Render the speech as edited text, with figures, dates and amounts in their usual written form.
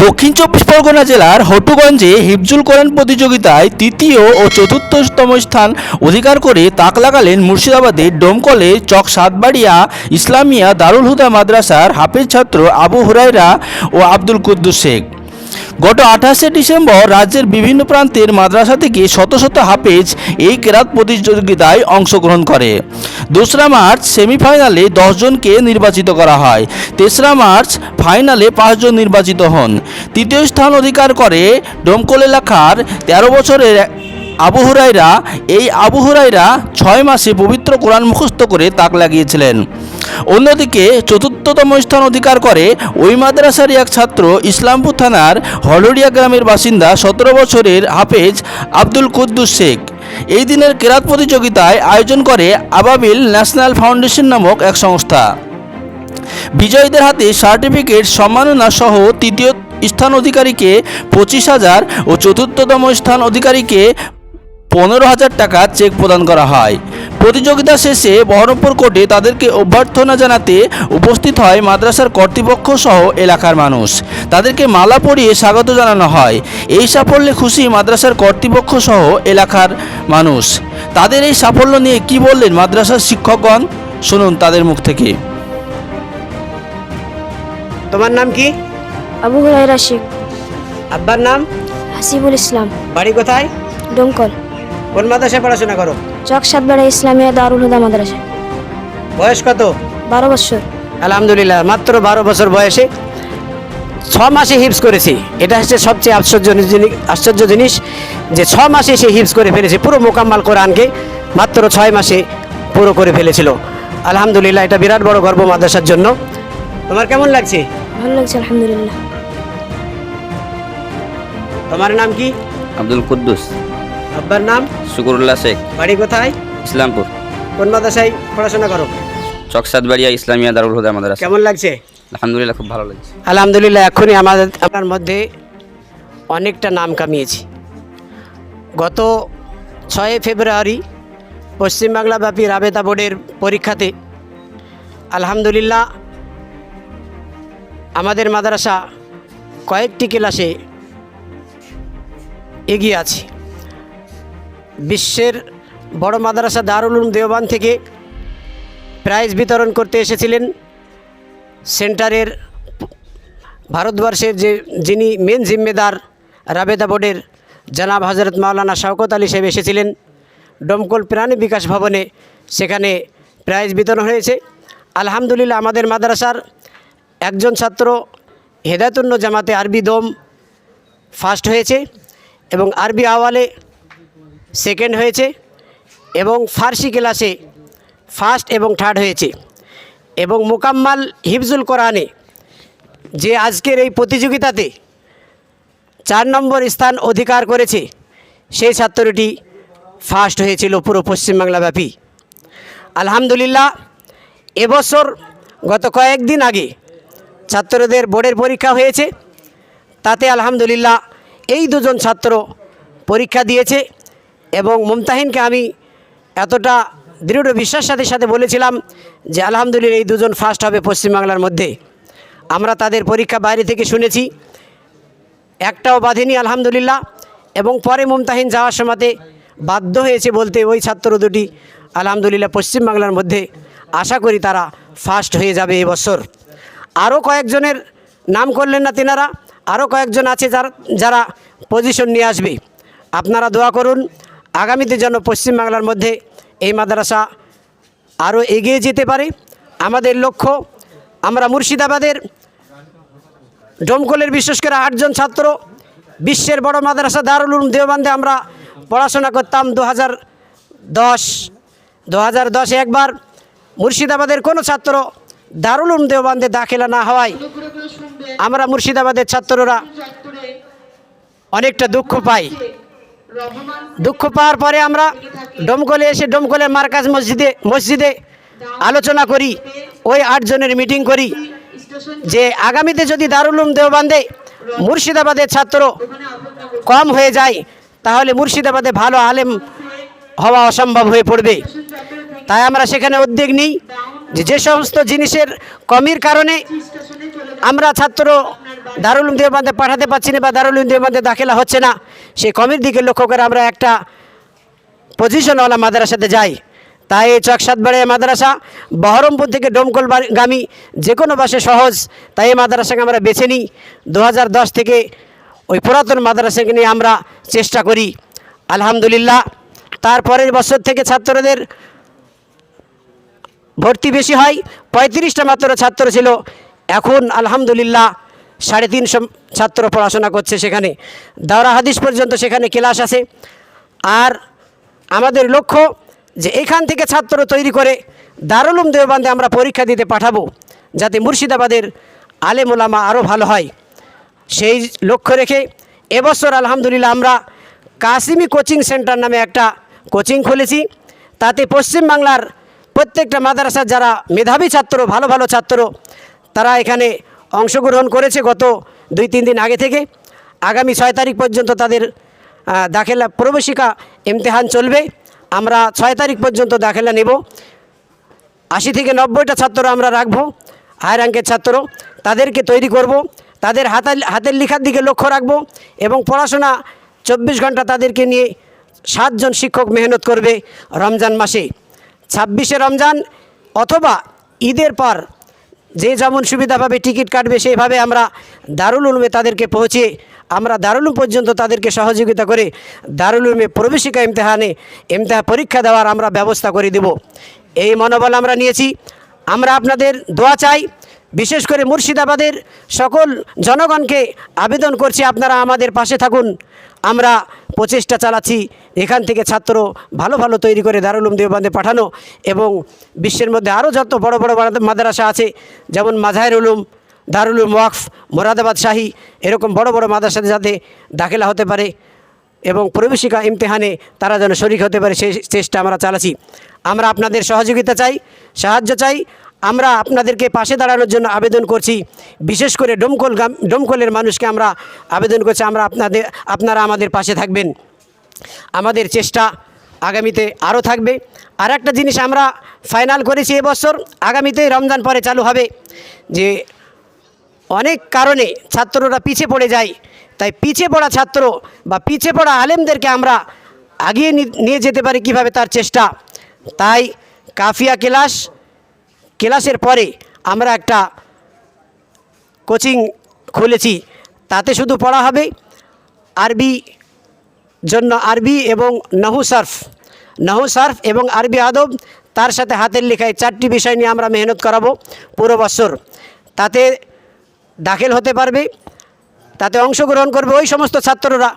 দক্ষিণ চব্বিশ পরগনা জেলার হটুগঞ্জে হিফজুল কোরআন প্রতিযোগিতায় তৃতীয় ও চতুর্থতম স্থান অধিকার করে তাক লাগালেন মুর্শিদাবাদের ডোমকলে চক সাতবাড়িয়া ইসলামিয়া দারুল হুদা মাদ্রাসার হাফেজ ছাত্র আবু হুরায়রা ও আব্দুল কুদ্দুস শেখ। গত 28শে ডিসেম্বর রাজ্যের বিভিন্ন প্রান্তের মাদ্রাসা থেকে শত শত হাফেজ এই কেরাত প্রতিযোগিতায় অংশগ্রহণ করে। 2রা মার্চ সেমিফাইনালে 10 জনকে নির্বাচিত করা হয়। 3রা মার্চ ফাইনালে 5 জন নির্বাচিত হন। তৃতীয় স্থান অধিকার করে ডোমকল এলাকার 13 বছরের আবু হুরায়রা। এই আবু হুরায়রা 6 মাসে পবিত্র কোরআন মুখস্থ করে তাক লাগিয়েছিলেন। অন্যদিকে চতুর্থতম স্থান অধিকার করে ওই মাদ্রাসারই এক ছাত্র ইসলামপুর থানার হলরিয়া গ্রামের বাসিন্দা 17 বছরের হাফেজ আব্দুল কুদ্দুস শেখ। এই দিনের কেরাত প্রতিযোগিতায় আয়োজন করে আবাবিল ন্যাশনাল ফাউন্ডেশন নামক এক সংস্থা। বিজয়ীদের হাতে সার্টিফিকেট, সম্মাননা সহ তৃতীয় স্থান অধিকারীকে 25,000 ও চতুর্থতম স্থান অধিকারীকে 15,000 টাকা চেক প্রদান করা হয়। প্রতিযোগিতা শেষে বহরমপুর কোর্টে তাদেরকে অভ্যর্থনা জানাতে উপস্থিত হয় মাদ্রাসার কর্তৃপক্ষ সহ এলাকার মানুষ। তাদেরকে মালা পরিয়ে স্বাগত জানানো হয়। এই সাফল্যে খুশি মাদ্রাসার কর্তৃপক্ষ সহ এলাকার মানুষ। তাদের এই সাফল্য নিয়ে কি বললেন মাদ্রাসার শিক্ষকগণ, শুনুন তাদের মুখ থেকে। তোমার নাম কি? আবু হুরায়রা শেখ। আব্বার নাম? হাসিবুল ইসলাম। বাড়ি কোথায়? ডোমকল। কোন মাদ্রাসায় পড়াশোনা করো? চক সাতবাড়িয়া ইসলামিয়া দারুল হুদা মাদ্রাসা। বয়স কত? 12 বছর। আলহামদুলিল্লাহ, মাত্র 12 বছর বয়সে 6 মাসে হিফজ করেছে। এটা হচ্ছে সবচেয়ে আশ্চর্য জিনিস যে 6 মাসে সে হিফজ করে ফেলেছে পুরো মোকাম্মাল কোরআনকে, মাত্র 6 মাসে পুরো করে ফেলেছিল। আলহামদুলিল্লাহ, এটা বিরাট বড় গর্ব মাদ্রাসার জন্য। তোমার কেমন লাগছে? ভালো লাগছে আলহামদুলিল্লাহ। তোমার নাম কি? আব্দুল কুদ্দুস। আব্বার নাম? শুকুরুল্লাহ শেখ। বাড়ি কোথায়? ইসলামপুর। কোন মাদ্রাসায় পড়াশোনা করো? চক সাতবাড়িয়া ইসলামিয়া দারুল হুদা মাদ্রাসা। কেমন লাগছে? আলহামদুলিল্লাহ, খুব ভালো লাগছে। আলহামদুলিল্লাহ, এখনই আপনার মধ্যে অনেকটা নাম কামিয়েছি। গত 6 ফেব্রুয়ারি পশ্চিমবাংলাব্যাপী রাবেতা বোর্ডের পরীক্ষাতে আলহামদুলিল্লাহ আমাদের মাদ্রাসা কয়েকটি ক্লাসে এগিয়ে আছে। বিশ্বের বড় মাদ্রাসা দারুল উলুম দেওবান থেকে প্রাইজ বিতরণ করতে এসেছিলেন সেন্টারের ভারতবর্ষের যিনি মেন জিম্মেদার রাবেতা বোর্ডের জনাব হজরত মাওলানা শওকত আলী সাহেব এসেছিলেন ডোমকল প্রাণী বিকাশ ভবনে। সেখানে প্রাইজ বিতরণ হয়েছে। আলহামদুলিল্লাহ, আমাদের মাদ্রাসার একজন ছাত্র হেদায়তুন্নো জামাতে আরবি দোম ফার্স্ট হয়েছে এবং আরবি আওয়ালে সেকেন্ড হয়েছে এবং ফার্সি ক্লাসে ফার্স্ট এবং থার্ড হয়েছে। এবং মোকাম্মাল হিফজুল কোরআনে যে আজকের এই প্রতিযোগিতাতে 4 নম্বর স্থান অধিকার করেছে, সেই ছাত্রটি ফার্স্ট হয়েছিল পুরো পশ্চিমবাংলাব্যাপী। আলহামদুলিল্লাহ, এবছর গত কয়েকদিন আগে ছাত্রদের বোর্ডের পরীক্ষা হয়েছে। তাতে আলহামদুলিল্লাহ এই 2 জন ছাত্র পরীক্ষা দিয়েছে এবং মুমতাহিনকে আমি এতটা দৃঢ় বিশ্বাসের সাথে বলেছিলাম যে আলহামদুলিল্লাহ এই 2 জন ফার্স্ট হবে পশ্চিমবাংলার মধ্যে। আমরা তাদের পরীক্ষা বাইরে থেকে শুনেছি, একটাও বাঁধেনি আলহামদুলিল্লাহ। এবং পরে মুমতাহিন যাওয়ার সময়তে বাধ্য হয়েছে বলতে ওই ছাত্র দুটি আলহামদুলিল্লাহ পশ্চিমবাংলার মধ্যে আশা করি তারা ফার্স্ট হয়ে যাবে এবছর। আরও কয়েকজনের নাম করলেন না তেনারা, আরও কয়েকজন আছে যারা পজিশন নিয়ে আসবে। আপনারা দোয়া করুন আগামীতে যেন পশ্চিমবাংলার মধ্যে এই মাদ্রাসা আরও এগিয়ে যেতে পারে। আমাদের লক্ষ্য, আমরা মুর্শিদাবাদের ডোমকলের বিশেষ করে 8 জন ছাত্র বিশ্বের বড় মাদ্রাসা দারুল উলুম দেওবান্দে আমরা পড়াশোনা করতাম। 2010-এ একবার মুর্শিদাবাদের কোনো ছাত্র দারুল উলুম দেওবান্দে দাখিলা না হওয়ায় আমরা মুর্শিদাবাদের ছাত্ররা অনেকটা দুঃখ পাই। দুঃখ পাওয়ার পরে আমরা ডোমকলে এসে ডোমকলের মার্কাজ মসজিদে আলোচনা করি, ওই 8 জনের মিটিং করি যে আগামীতে যদি দারুল উলুম দেওবান্দে মুর্শিদাবাদের ছাত্র কম হয়ে যায় তাহলে মুর্শিদাবাদে ভালো আলেম হওয়া অসম্ভব হয়ে পড়বে। তাই আমরা সেখানে উদ্যোগ নিই যে সমস্ত জিনিসের কমির কারণে আমরা ছাত্র দারুল উলুম দেওবন্দে পাঠাতে পারছি না বা দারুল উলুম দেওবন্দে দাখিলা হচ্ছে না, সেই কমির দিকে লক্ষ্য করে আমরা একটা পজিশনওয়ালা মাদ্রাসাতে যাই। তাই এই চকসাদবাড়িয়া মাদ্রাসা বহরমপুর থেকে ডোমকল গামী যে কোনো বাসে সহজ, তাই এই মাদ্রাসাকে আমরা বেছে নিই। 2010 থেকে ওই পুরাতন মাদ্রাসাকে নিয়ে আমরা চেষ্টা করি। আলহামদুলিল্লাহ তারপরের বছর থেকে ছাত্রদের ভর্তি বেশি হয়, 35টা মাত্র ছাত্র ছিল, এখন আলহামদুলিল্লাহ 350 ছাত্র পড়াশোনা করছে। সেখানে দাওরা হাদিস পর্যন্ত সেখানে ক্লাস আছে। আর আমাদের লক্ষ্য যে এখান থেকে ছাত্র তৈরি করে দারুল উলুম দেওবন্দে আমরা পরীক্ষা দিতে পাঠাবো, যাতে মুর্শিদাবাদের আলেম ওলামা আরও ভালো হয়। সেই লক্ষ্য রেখে এবছর আলহামদুলিল্লাহ আমরা কাসিমি কোচিং সেন্টার নামে একটা কোচিং খুলেছি। তাতে পশ্চিমবাংলার প্রত্যেকটা মাদ্রাসার যারা মেধাবী ছাত্র, ভালো ভালো ছাত্র, তারা এখানে অংশগ্রহণ করেছে গত 2-3 দিন আগে থেকে। আগামী 6 তারিখ পর্যন্ত তাদের দাখিলা প্রবেশিকা ইমতিহান চলবে। আমরা 6 তারিখ পর্যন্ত দাখিলা নেব। 80 থেকে 90টা ছাত্র আমরা রাখবো, হায়ার র্যাঙ্কের ছাত্র, তাদেরকে তৈরি করব। তাদের হাতের লেখার দিকে লক্ষ্য রাখবো এবং পড়াশোনা 24 ঘন্টা তাদেরকে নিয়ে 7 জন শিক্ষক মেহনত করবে। রমজান মাসে 26শে রমজান অথবা ঈদের পর যে যেমন সুবিধা পাবে টিকিট কাটবে, সেইভাবে আমরা দারুল উলুমে তাদেরকে পৌঁছে আমরা দারুল উলুম পর্যন্ত তাদেরকে সহযোগিতা করে দারুল উলুমে প্রবেশিকা ইমতিহান পরীক্ষা দেওয়ার আমরা ব্যবস্থা করে দেব। এই মনোবল আমরা নিয়েছি। আমরা আপনাদের দোয়া চাই, বিশেষ করে মুর্শিদাবাদের সকল জনগণকে আবেদন করছি, আপনারা আমাদের পাশে থাকুন। আমরা প্রচেষ্টা চালাচ্ছি এখান থেকে ছাত্র ভালো ভালো তৈরি করে দারুল উলুম দেওবন্দে পাঠানো এবং বিশ্বের মধ্যে আরও যত বড় বড় মাদ্রাসা আছে, যেমন মাজাহির উলুম, দারুল উলুম ওয়াকফ, মোরাদাবাদ শাহী, এরকম বড় বড় মাদ্রাসাতে যাতে দাখিলা হতে পারে এবং প্রবেশিকা ইমতিহানে তারা যেন শরীক হতে পারে, সেই চেষ্টা আমরা চালাচ্ছি। আমরা আপনাদের সহযোগিতা চাই, সাহায্য চাই। আমরা আপনাদেরকে পাশে দাঁড়ানোর জন্য আবেদন করছি। বিশেষ করে ডোমকলের মানুষকে আমরা আবেদন করছি, আপনারা আমাদের পাশে থাকবেন। আমাদের চেষ্টা আগামীতে আরও থাকবে। আর একটা জিনিস আমরা ফাইনাল করেছি এবছর, আগামীতে রমজান পরে চালু হবে, যে অনেক কারণে ছাত্ররা পিছিয়ে পড়ে যায়। তাই পিছিয়ে পড়া ছাত্র বা পিছিয়ে পড়া আলেমদেরকে আমরা আগিয়ে নিয়ে যেতে পারি কীভাবে, তার চেষ্টা। তাই কাফিয়া ক্লাসের পরে আমরা একটা কোচিং খুলেছি। তাতে শুধু পড়া হবে আরবি জন্য আরবি এবং নাহু সার্ফ এবং আরবি আদব, তার সাথে হাতের লেখায় 4টি বিষয় নিয়ে আমরা মেহনত করাবো পুরো বছর। তাতে দাখিল হতে পারবে, তাতে অংশগ্রহণ করবে ওই সমস্ত ছাত্ররা